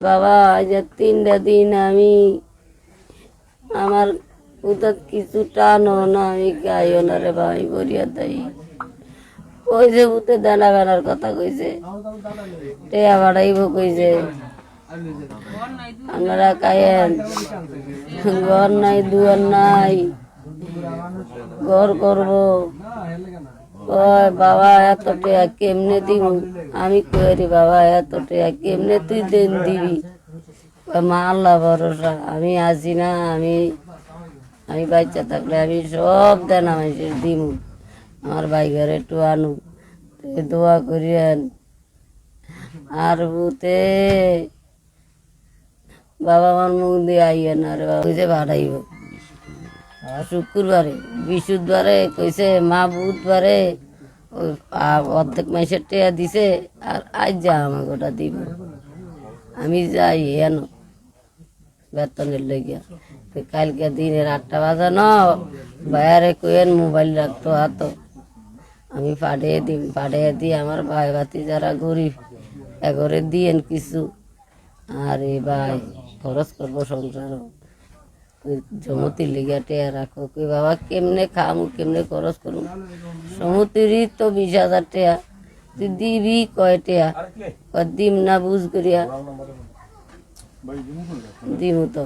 বাবা আজ 3টা দিন আমি আমার উদার কিছু টানো না, আমি গাইও না রে ভাই, বরিয়া দেয় কইছে ভূতে দানা বেনার কথা কইছে, টেয়া বাড়াইব কইছে, আপনারা খাইয়েন, ঘর নাই দুয়ার নাই, ঘর করবো। কয় বাবা এত টেয়া কেমনে দিব? আমি কই বাবা এত টেয়া কেমনে তুই দেন দিবি? মা আল্লাহ ভরসা, আমি আছি না, আমি বাচ্চা থাকলে আমি সব দেন মানুষের দিমু, আমার ভাই ঘরে একটু আনু, দোয়া করিয়েন। আর ভূতে বাবা আমার মুখ দিয়ে আইয়েন, আর কইছে ভাড়াইব শুক্রবারে, বৃহস্পতিবারে কইছে মা, বুধবারে অর্ধেক মাসের টেয়া দিছে, আর আজ যা আমাকে ওটা দিব, আমি যাই হেন বেতনের লেগে। কালকে দিনের 8টা বাজানো, বাইরে কইয়েন মোবাইল রাখতো হাত, আমি পাঠিয়ে দিই আমার ভাই ভাতি যারা গরিব এগরে দিয়েন কিছু, আর এ ভাই খরচ করবো সংসার, জমতির লেগে টেয়া রাখো। কই বাবা কেমনে খামু, কেমনে খরচ করবো? সমতিরই তো 20,000 টেয়া, তুই দিবি কয় টেয়া? দিম না বুঝ করিয়া দিমু তো।